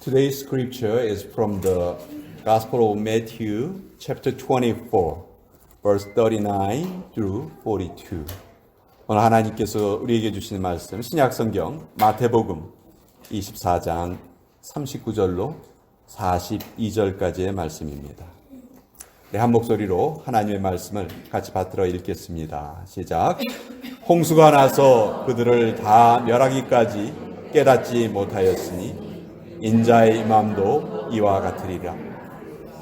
Today's scripture is from the Gospel of Matthew, chapter 24, verse 39 through 42. 오늘 하나님께서 우리에게 주시는 말씀, 신약성경 마태복음 24장 39절로 42절까지의 말씀입니다. 네, 한 목소리로 하나님의 말씀을 같이 받들어 읽겠습니다. 시작. 홍수가 나서 그들을 다 멸하기까지 깨닫지 못하였으니 인자의 임함도 이와 같으리라.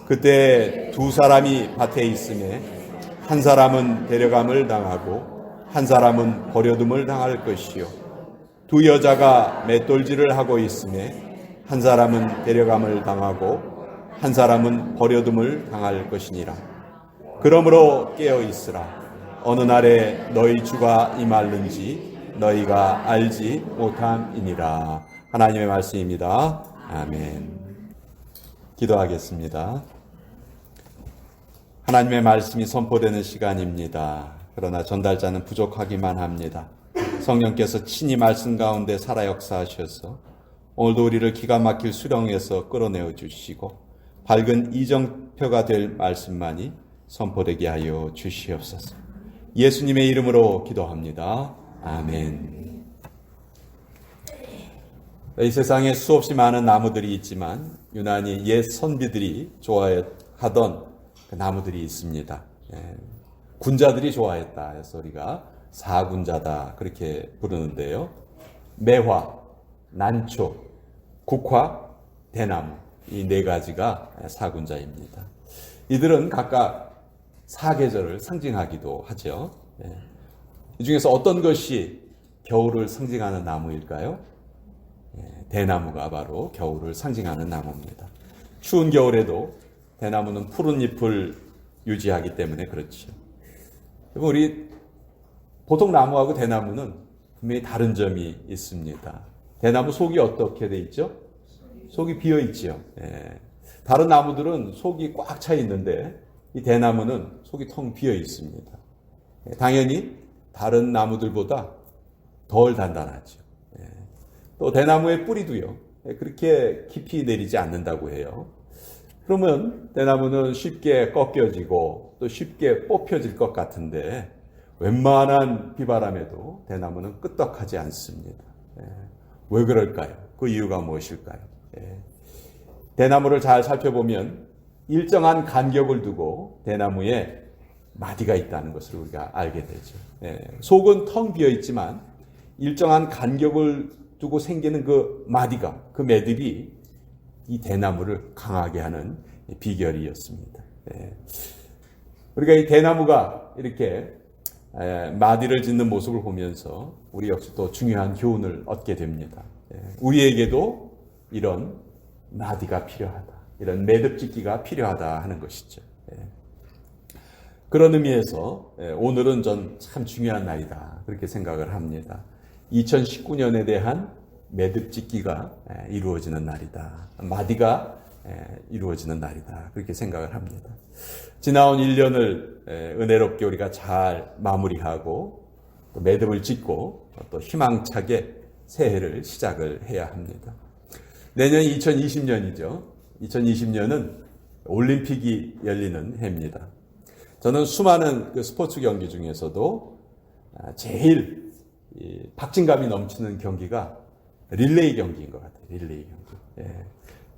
그때 두 사람이 밭에 있음에 한 사람은 데려감을 당하고 한 사람은 버려둠을 당할 것이요, 두 여자가 맷돌질을 하고 있음에 한 사람은 데려감을 당하고 한 사람은 버려둠을 당할 것이니라. 그러므로 깨어 있으라. 어느 날에 너희 주가 임할는지 너희가 알지 못함이니라. 하나님의 말씀입니다. 아멘. 기도하겠습니다. 하나님의 말씀이 선포되는 시간입니다. 그러나 전달자는 부족하기만 합니다. 성령께서 친히 말씀 가운데 살아 역사하셔서 오늘도 우리를 기가 막힐 수령에서 끌어내어 주시고 밝은 이정표가 될 말씀만이 선포되게 하여 주시옵소서. 예수님의 이름으로 기도합니다. 아멘. 이 세상에 수없이 많은 나무들이 있지만 유난히 옛 선비들이 좋아하던 그 나무들이 있습니다. 군자들이 좋아했다 해서 우리가 사군자다 그렇게 부르는데요. 매화, 난초, 국화, 대나무, 이 네 가지가 사군자입니다. 이들은 각각 사계절을 상징하기도 하죠. 이 중에서 어떤 것이 겨울을 상징하는 나무일까요? 대나무가 바로 겨울을 상징하는 나무입니다. 추운 겨울에도 대나무는 푸른 잎을 유지하기 때문에 그렇죠. 우리 보통 나무하고 대나무는 분명히 다른 점이 있습니다. 대나무 속이 어떻게 돼 있죠? 속이 비어 있죠. 다른 나무들은 속이 꽉 차 있는데 이 대나무는 속이 텅 비어 있습니다. 당연히 다른 나무들보다 덜 단단하죠. 또 대나무의 뿌리도요, 그렇게 깊이 내리지 않는다고 해요. 그러면 대나무는 쉽게 꺾여지고 또 쉽게 뽑혀질 것 같은데 웬만한 비바람에도 대나무는 끄떡하지 않습니다. 왜 그럴까요? 그 이유가 무엇일까요? 대나무를 잘 살펴보면 일정한 간격을 두고 대나무에 마디가 있다는 것을 우리가 알게 되죠. 속은 텅 비어 있지만 일정한 간격을 두고 생기는 그 마디가, 그 매듭이 이 대나무를 강하게 하는 비결이었습니다. 우리가 이 대나무가 이렇게 마디를 짓는 모습을 보면서 우리 역시 또 중요한 교훈을 얻게 됩니다. 우리에게도 이런 마디가 필요하다, 이런 매듭 짓기가 필요하다 하는 것이죠. 그런 의미에서 오늘은 전 참 중요한 날이다 그렇게 생각을 합니다. 2019년에 대한 매듭 짓기가 이루어지는 날이다. 마디가 이루어지는 날이다. 그렇게 생각을 합니다. 지나온 1년을 은혜롭게 우리가 잘 마무리하고 또 매듭을 짓고 또 희망차게 새해를 시작을 해야 합니다. 내년이 2020년이죠. 2020년은 올림픽이 열리는 해입니다. 저는 수많은 그 스포츠 경기 중에서도 제일 박진감이 넘치는 경기가 릴레이 경기인 것 같아요. 릴레이 경기.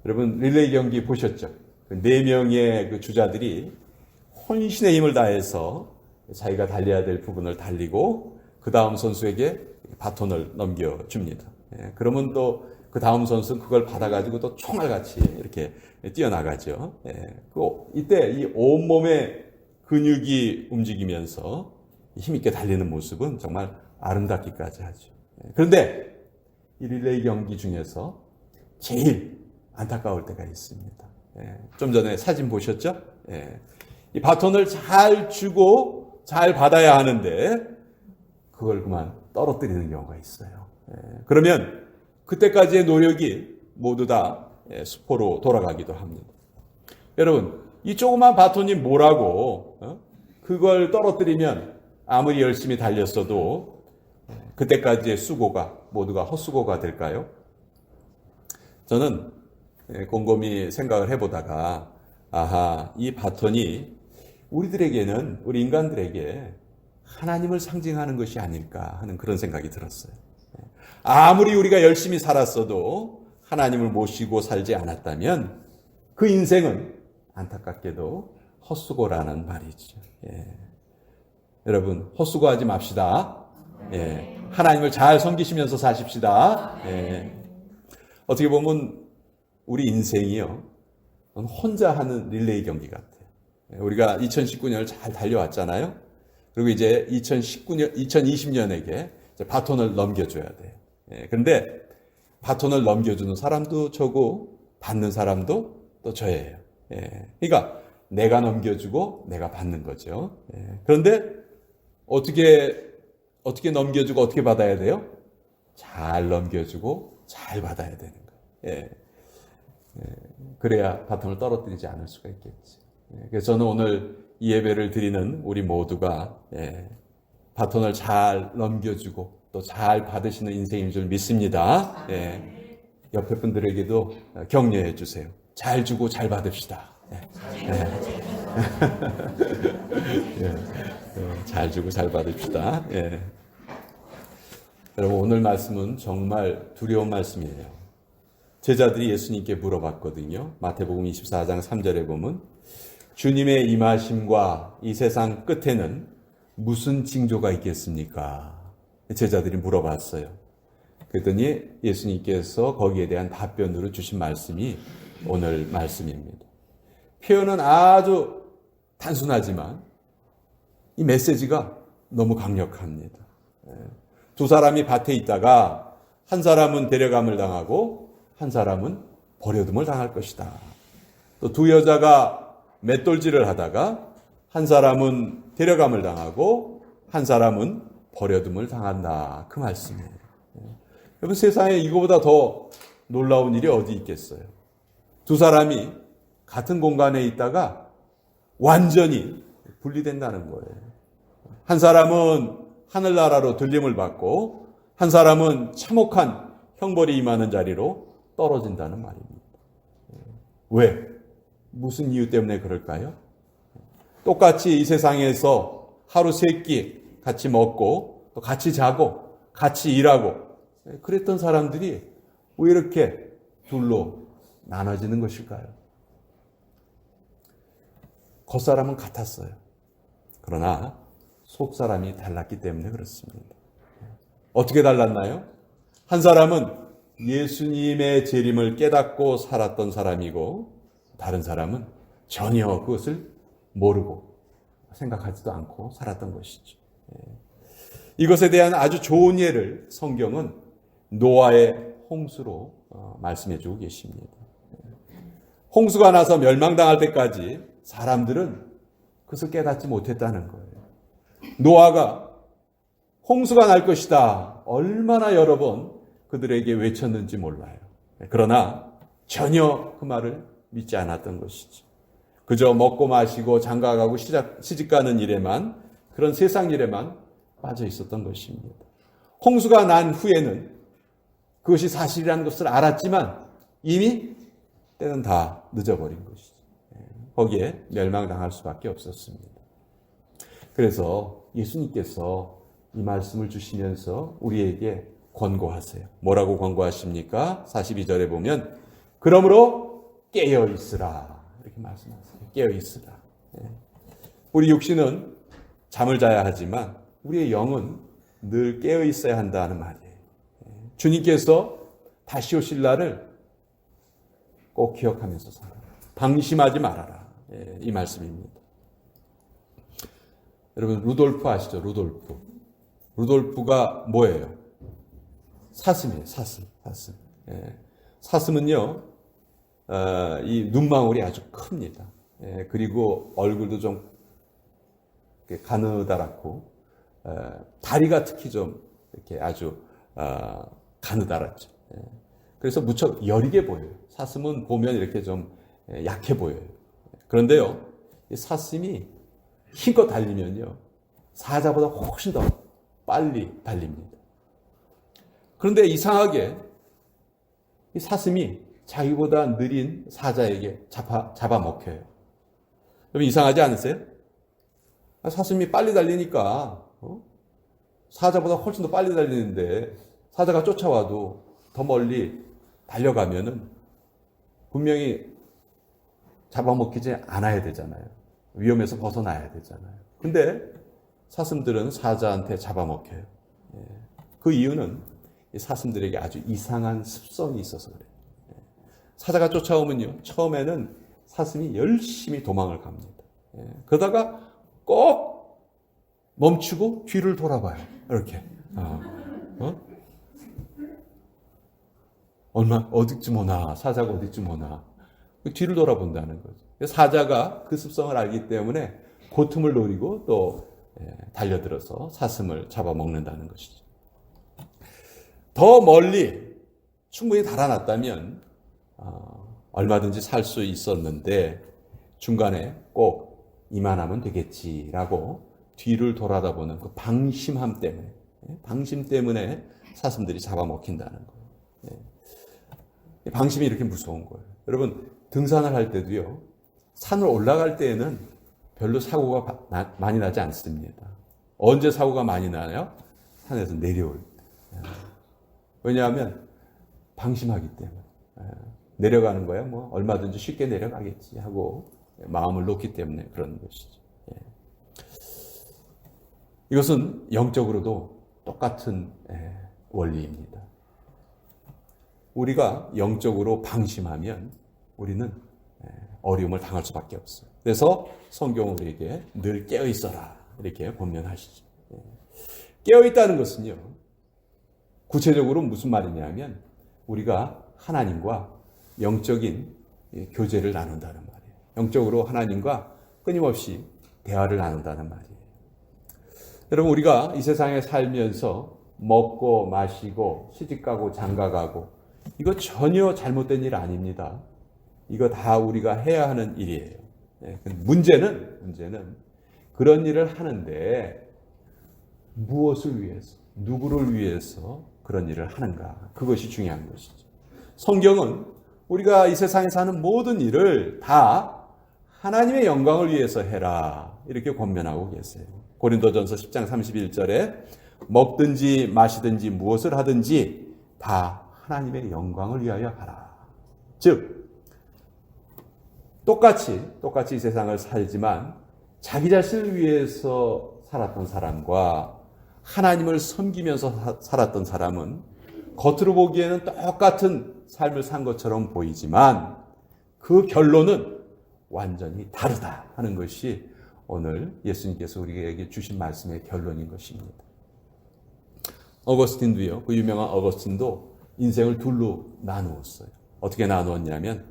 여러분 릴레이 경기 보셨죠? 그 4명의 그 주자들이 혼신의 힘을 다해서 자기가 달려야 될 부분을 달리고 그 다음 선수에게 바톤을 넘겨줍니다. 그러면 또 그 다음 선수는 그걸 받아가지고 또 총알같이 이렇게 뛰어나가죠. 이때 이 온몸의 근육이 움직이면서 힘있게 달리는 모습은 정말 아름답기까지 하죠. 그런데 이 릴레이 경기 중에서 제일 안타까울 때가 있습니다. 좀 전에 사진 보셨죠? 이 바톤을 잘 주고 잘 받아야 하는데 그걸 그만 떨어뜨리는 경우가 있어요. 그러면 그때까지의 노력이 모두 다 수포로 돌아가기도 합니다. 여러분, 이 조그만 바톤이 뭐라고 그걸 떨어뜨리면 아무리 열심히 달렸어도 그때까지의 수고가 모두가 헛수고가 될까요? 저는 곰곰이 생각을 해보다가 아하, 이 바톤이 우리들에게는, 우리 인간들에게 하나님을 상징하는 것이 아닐까 하는 그런 생각이 들었어요. 아무리 우리가 열심히 살았어도 하나님을 모시고 살지 않았다면 그 인생은 안타깝게도 헛수고라는 말이죠. 여러분, 헛수고하지 맙시다. 하나님을 잘 섬기시면서 사십시다. 어떻게 보면 우리 인생이요, 혼자 하는 릴레이 경기 같아요. 우리가 2019년을 잘 달려왔잖아요. 그리고 이제 2020년에게 바톤을 넘겨줘야 돼요. 그런데 바톤을 넘겨주는 사람도 저고 받는 사람도 또 저예요. 그러니까 내가 넘겨주고 내가 받는 거죠. 그런데 어떻게 넘겨주고 어떻게 받아야 돼요? 잘 넘겨주고 잘 받아야 되는 거예요. 그래야 바톤을 떨어뜨리지 않을 수가 있겠지. 그래서 저는 오늘 이 예배를 드리는 우리 모두가 바톤을 잘 넘겨주고 또 잘 받으시는 인생인 줄 믿습니다. 옆에 분들에게도 격려해 주세요. 잘 주고 잘 받읍시다. 잘 주고 잘 받읍시다. 여러분, 오늘 말씀은 정말 두려운 말씀이에요. 제자들이 예수님께 물어봤거든요. 마태복음 24장 3절에 보면 주님의 임하심과 이 세상 끝에는 무슨 징조가 있겠습니까? 제자들이 물어봤어요. 그랬더니 예수님께서 거기에 대한 답변으로 주신 말씀이 오늘 말씀입니다. 표현은 아주 단순하지만 이 메시지가 너무 강력합니다. 두 사람이 밭에 있다가 한 사람은 데려감을 당하고 한 사람은 버려둠을 당할 것이다. 또 두 여자가 맷돌질을 하다가 한 사람은 데려감을 당하고 한 사람은 버려둠을 당한다. 그 말씀이에요. 여러분, 세상에 이거보다 더 놀라운 일이 어디 있겠어요? 두 사람이 같은 공간에 있다가 완전히 분리된다는 거예요. 한 사람은 하늘나라로 들림을 받고 한 사람은 참혹한 형벌이 임하는 자리로 떨어진다는 말입니다. 왜? 무슨 이유 때문에 그럴까요? 똑같이 이 세상에서 하루 세 끼 같이 먹고 또 같이 자고 같이 일하고 그랬던 사람들이 왜 이렇게 둘로 나눠지는 것일까요? 겉사람은 같았어요. 그러나 속사람이 달랐기 때문에 그렇습니다. 어떻게 달랐나요? 한 사람은 예수님의 재림을 깨닫고 살았던 사람이고 다른 사람은 전혀 그것을 모르고 생각하지도 않고 살았던 것이죠. 이것에 대한 아주 좋은 예를 성경은 노아의 홍수로 말씀해 주고 계십니다. 홍수가 나서 멸망당할 때까지 사람들은 그것을 깨닫지 못했다는 거예요. 노아가 홍수가 날 것이다. 얼마나 여러 번 그들에게 외쳤는지 몰라요. 그러나 전혀 그 말을 믿지 않았던 것이죠. 그저 먹고 마시고 장가가고 시집가는 일에만, 그런 세상 일에만 빠져 있었던 것입니다. 홍수가 난 후에는 그것이 사실이라는 것을 알았지만 이미 때는 다 늦어버린 것이죠. 거기에 멸망당할 수밖에 없었습니다. 그래서 예수님께서 이 말씀을 주시면서 우리에게 권고하세요. 뭐라고 권고하십니까? 42절에 보면 그러므로 깨어있으라 이렇게 말씀하세요. 깨어있으라. 우리 육신은 잠을 자야 하지만 우리의 영은 늘 깨어있어야 한다는 말이에요. 주님께서 다시 오실 날을 꼭 기억하면서 살아라. 방심하지 말아라. 이 말씀입니다. 여러분, 루돌프 아시죠? 루돌프. 루돌프가 뭐예요? 사슴이에요. 사슴. 사슴은요, 이 눈망울이 아주 큽니다. 그리고 얼굴도 좀 가느다랗고, 다리가 특히 좀 이렇게 아주 가느다랗죠. 그래서 무척 여리게 보여요. 사슴은 보면 이렇게 좀 약해 보여요. 그런데요, 이 사슴이 힘껏 달리면요, 사자보다 훨씬 더 빨리 달립니다. 그런데 이상하게 이 사슴이 자기보다 느린 사자에게 잡아먹혀요. 여러분 이상하지 않으세요? 사슴이 빨리 달리니까 사자보다 훨씬 더 빨리 달리는데 사자가 쫓아와도 더 멀리 달려가면은 분명히 잡아먹히지 않아야 되잖아요. 위험에서 벗어나야 되잖아요. 근데 사슴들은 사자한테 잡아먹혀요. 그 이유는 사슴들에게 아주 이상한 습성이 있어서 그래요. 사자가 쫓아오면요, 처음에는 사슴이 열심히 도망을 갑니다. 그러다가 꼭 멈추고 뒤를 돌아봐요. 이렇게. 어디쯤 오나, 사자가 어디쯤 오나. 뒤를 돌아본다는 거죠. 사자가 그 습성을 알기 때문에 그 틈을 노리고 또 달려들어서 사슴을 잡아먹는다는 것이죠. 더 멀리 충분히 달아났다면 얼마든지 살 수 있었는데 중간에 꼭 이만하면 되겠지라고 뒤를 돌아다보는 그 방심함 때문에 사슴들이 잡아먹힌다는 거예요. 방심이 이렇게 무서운 거예요. 여러분 등산을 할 때도요, 산을 올라갈 때에는 별로 사고가 많이 나지 않습니다. 언제 사고가 많이 나요? 산에서 내려올 때. 왜냐하면 방심하기 때문에. 내려가는 거야 뭐 얼마든지 쉽게 내려가겠지 하고 마음을 놓기 때문에 그런 것이죠. 이것은 영적으로도 똑같은 원리입니다. 우리가 영적으로 방심하면 우리는 어려움을 당할 수밖에 없어요. 그래서 성경은 우리에게 늘 깨어 있어라 이렇게 권면하시죠. 깨어 있다는 것은요, 구체적으로 무슨 말이냐면 우리가 하나님과 영적인 교제를 나눈다는 말이에요. 영적으로 하나님과 끊임없이 대화를 나눈다는 말이에요. 여러분 우리가 이 세상에 살면서 먹고 마시고 시집가고 장가가고 이거 전혀 잘못된 일 아닙니다. 이거 다 우리가 해야 하는 일이에요. 문제는 그런 일을 하는데 무엇을 위해서, 누구를 위해서 그런 일을 하는가, 그것이 중요한 것이죠. 성경은 우리가 이 세상에 사는 모든 일을 다 하나님의 영광을 위해서 해라 이렇게 권면하고 계세요. 고린도전서 10장 31절에 먹든지 마시든지 무엇을 하든지 다 하나님의 영광을 위하여 하라. 즉 똑같이 이 세상을 살지만 자기 자신을 위해서 살았던 사람과 하나님을 섬기면서 살았던 사람은 겉으로 보기에는 똑같은 삶을 산 것처럼 보이지만 그 결론은 완전히 다르다 하는 것이 오늘 예수님께서 우리에게 주신 말씀의 결론인 것입니다. 어거스틴도요, 그 유명한 어거스틴도 인생을 둘로 나누었어요. 어떻게 나누었냐면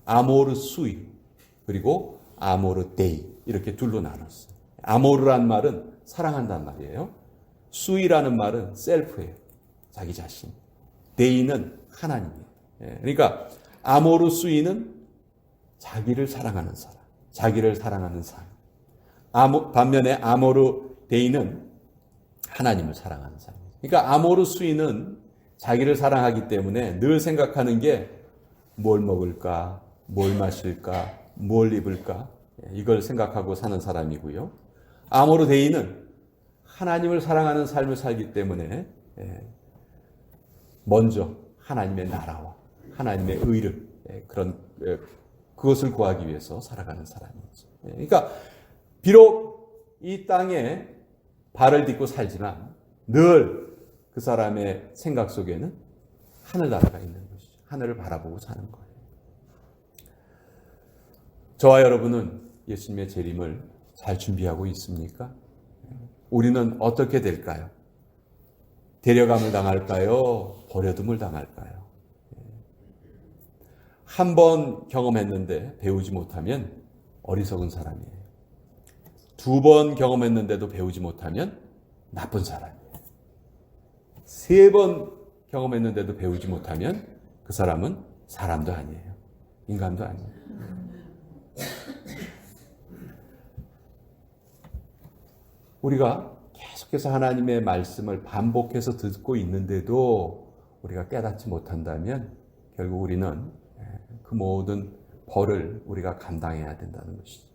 아모르 수이 그리고 아모르 데이 이렇게 둘로 나눴어요. 아모르란 말은 사랑한다는 말이에요. 수이라는 말은 셀프예요. 자기 자신. 데이는 하나님이에요. 그러니까 아모르 수이는 자기를 사랑하는 사람, 자기를 사랑하는 삶. 반면에 아모르 데이는 하나님을 사랑하는 삶. 그러니까 아모르 수이는 자기를 사랑하기 때문에 늘 생각하는 게 뭘 먹을까, 뭘 마실까, 뭘 입을까 이걸 생각하고 사는 사람이고요. 아모르 데이는 하나님을 사랑하는 삶을 살기 때문에 먼저 하나님의 나라와 하나님의 의를 그것을 구하기 위해서 살아가는 사람이죠. 그러니까 비록 이 땅에 발을 딛고 살지만 늘 그 사람의 생각 속에는 하늘나라가 있는 것이죠. 하늘을 바라보고 사는 거예요. 저와 여러분은 예수님의 재림을 잘 준비하고 있습니까? 우리는 어떻게 될까요? 데려감을 당할까요? 버려둠을 당할까요? 한 번 경험했는데 배우지 못하면 어리석은 사람이에요. 두 번 경험했는데도 배우지 못하면 나쁜 사람이에요. 세 번 경험했는데도 배우지 못하면 그 사람은 사람도 아니에요. 인간도 아니에요. 우리가 계속해서 하나님의 말씀을 반복해서 듣고 있는데도 우리가 깨닫지 못한다면 결국 우리는 그 모든 벌을 우리가 감당해야 된다는 것이죠.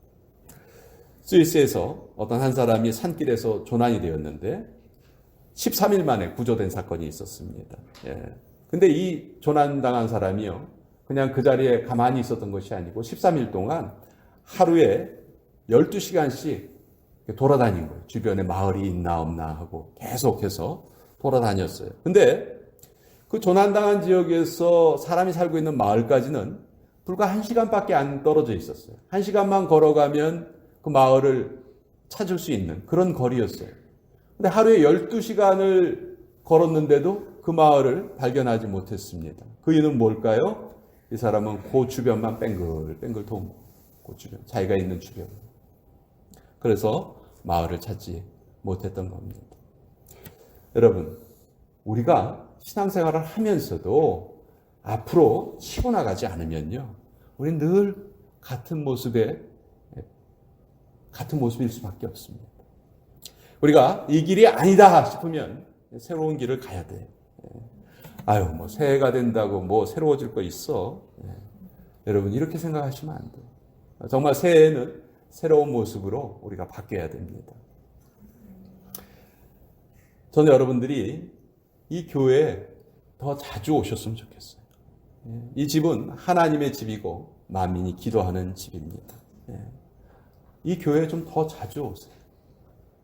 스위스에서 어떤 한 사람이 산길에서 조난이 되었는데 13일 만에 구조된 사건이 있었습니다. 근데 이 조난당한 사람이요, 그냥 그 자리에 가만히 있었던 것이 아니고 13일 동안 하루에 12시간씩 돌아다닌 거예요. 주변에 마을이 있나 없나 하고 계속해서 돌아다녔어요. 근데 그 조난당한 지역에서 사람이 살고 있는 마을까지는 불과 1시간밖에 안 떨어져 있었어요. 1시간만 걸어가면 그 마을을 찾을 수 있는 그런 거리였어요. 근데 하루에 12시간을 걸었는데도 그 마을을 발견하지 못했습니다. 그 이유는 뭘까요? 이 사람은 그 주변만 뺑글뺑글 돈 거예요. 그 주변, 자기가 있는 주변. 그래서 마을을 찾지 못했던 겁니다. 여러분, 우리가 신앙생활을 하면서도 앞으로 치고 나가지 않으면요, 우리는 늘 같은 모습일 수밖에 없습니다. 우리가 이 길이 아니다 싶으면 새로운 길을 가야 돼요. 뭐 새해가 된다고 뭐 새로워질 거 있어. 여러분, 이렇게 생각하시면 안 돼요. 정말 새해에는 새로운 모습으로 우리가 바뀌어야 됩니다. 저는 여러분들이 이 교회에 더 자주 오셨으면 좋겠어요. 이 집은 하나님의 집이고 만민이 기도하는 집입니다. 이 교회에 좀 더 자주 오세요.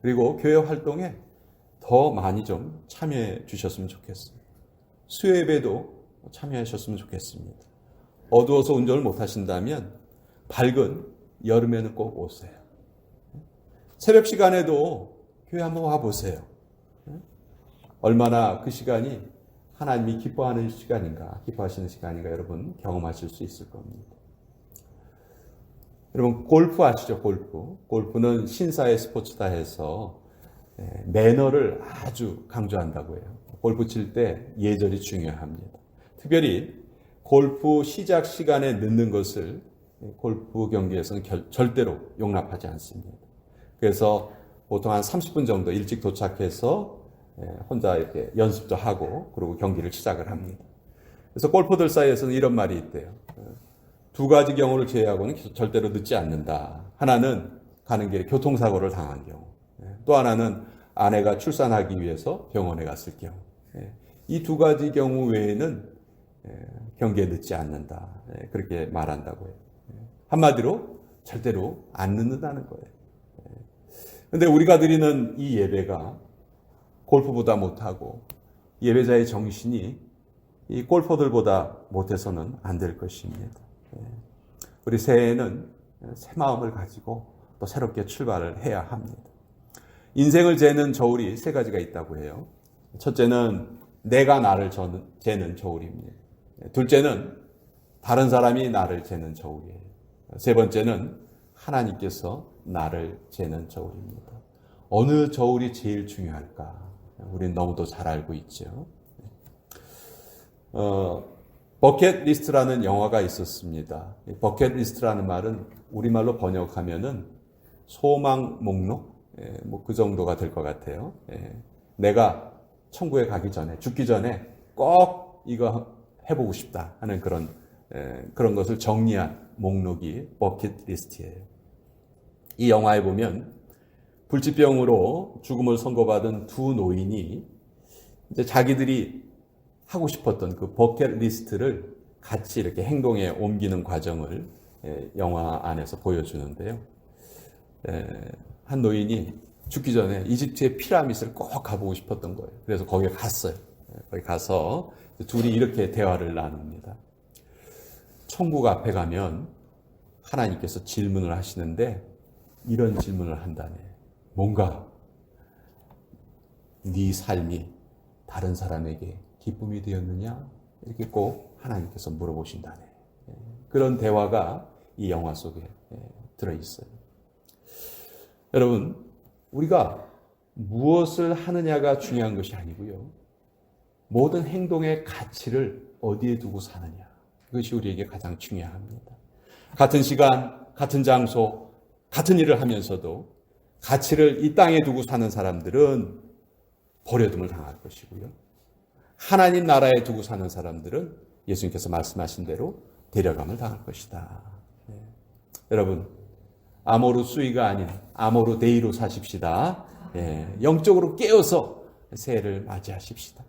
그리고 교회 활동에 더 많이 좀 참여해 주셨으면 좋겠어요. 수요예배도 참여하셨으면 좋겠습니다. 어두워서 운전을 못 하신다면 밝은 여름에는 꼭 오세요. 새벽 시간에도 교회 한번 와보세요. 얼마나 그 시간이 하나님이 기뻐하시는 시간인가 여러분 경험하실 수 있을 겁니다. 여러분, 골프 아시죠? 골프는 신사의 스포츠다 해서 매너를 아주 강조한다고 해요. 골프 칠 때 예절이 중요합니다. 특별히 골프 시작 시간에 늦는 것을 골프 경기에서는 절대로 용납하지 않습니다. 그래서 보통 한 30분 정도 일찍 도착해서 혼자 이렇게 연습도 하고 그리고 경기를 시작을 합니다. 그래서 골퍼들 사이에서는 이런 말이 있대요. 두 가지 경우를 제외하고는 절대로 늦지 않는다. 하나는 가는 길에 교통사고를 당한 경우, 또 하나는 아내가 출산하기 위해서 병원에 갔을 경우. 이 두 가지 경우 외에는 경기에 늦지 않는다. 그렇게 말한다고 해요. 한마디로 절대로 안 늦는다는 거예요. 그런데 우리가 드리는 이 예배가 골프보다 못하고 예배자의 정신이 이 골퍼들보다 못해서는 안 될 것입니다. 우리 새해에는 새 마음을 가지고 또 새롭게 출발을 해야 합니다. 인생을 재는 저울이 세 가지가 있다고 해요. 첫째는 내가 나를 재는 저울입니다. 둘째는 다른 사람이 나를 재는 저울이에요. 세 번째는 하나님께서 나를 재는 저울입니다. 어느 저울이 제일 중요할까? 우리는 너무도 잘 알고 있죠. 버킷리스트라는 영화가 있었습니다. 버킷리스트라는 말은 우리말로 번역하면은 소망 목록? 뭐 그 정도가 될 것 같아요. 내가 천국에 가기 전에, 죽기 전에 꼭 이거 해보고 싶다 하는 그런 것을 정리한 목록이 버킷리스트예요. 이 영화에 보면 불치병으로 죽음을 선고받은 두 노인이 이제 자기들이 하고 싶었던 그 버킷리스트를 같이 이렇게 행동에 옮기는 과정을 영화 안에서 보여주는데요. 한 노인이 죽기 전에 이집트의 피라밋을 꼭 가보고 싶었던 거예요. 그래서 거기에 갔어요. 거기 가서 둘이 이렇게 대화를 나눕니다. 천국 앞에 가면 하나님께서 질문을 하시는데 이런 질문을 한다네. 뭔가 네 삶이 다른 사람에게 기쁨이 되었느냐? 이렇게 꼭 하나님께서 물어보신다네. 그런 대화가 이 영화 속에 들어있어요. 여러분, 우리가 무엇을 하느냐가 중요한 것이 아니고요. 모든 행동의 가치를 어디에 두고 사느냐. 이것이 우리에게 가장 중요합니다. 같은 시간, 같은 장소, 같은 일을 하면서도 가치를 이 땅에 두고 사는 사람들은 버려둠을 당할 것이고요. 하나님 나라에 두고 사는 사람들은 예수님께서 말씀하신 대로 데려감을 당할 것이다. 여러분, 아모르 수이가 아닌 아모르 데이로 사십시다. 영적으로 깨어서 새해를 맞이하십시다.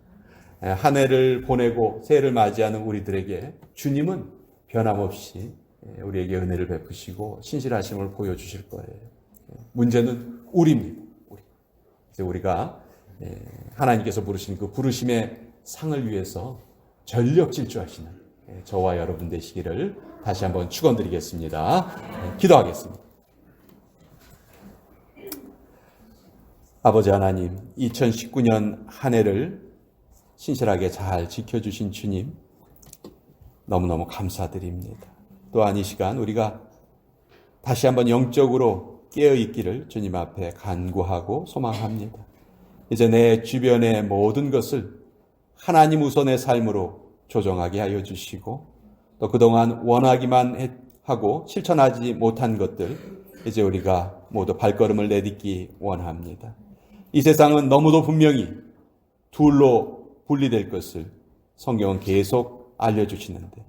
한 해를 보내고 새해를 맞이하는 우리들에게 주님은 변함없이 우리에게 은혜를 베푸시고 신실하심을 보여주실 거예요. 문제는 우리입니다. 이제 우리가 하나님께서 부르신 그 부르심의 상을 위해서 전력 질주하시는 저와 여러분 되시기를 다시 한번 축원드리겠습니다. 기도하겠습니다. 아버지 하나님, 2019년 한 해를 신실하게 잘 지켜주신 주님, 너무너무 감사드립니다. 또한 이 시간 우리가 다시 한번 영적으로 깨어있기를 주님 앞에 간구하고 소망합니다. 이제 내 주변의 모든 것을 하나님 우선의 삶으로 조정하게 하여 주시고, 또 그동안 원하기만 하고 실천하지 못한 것들, 이제 우리가 모두 발걸음을 내딛기 원합니다. 이 세상은 너무도 분명히 둘로 분리될 것을 성경은 계속 알려주시는데,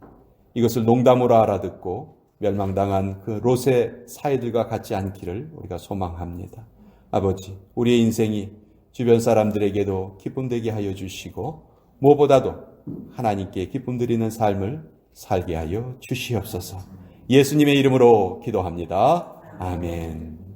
이것을 농담으로 알아듣고 멸망당한 그 롯의 사이들과 같지 않기를 우리가 소망합니다. 아버지, 우리의 인생이 주변 사람들에게도 기쁨되게 하여 주시고, 무엇보다도 하나님께 기쁨 드리는 삶을 살게 하여 주시옵소서. 예수님의 이름으로 기도합니다. 아멘.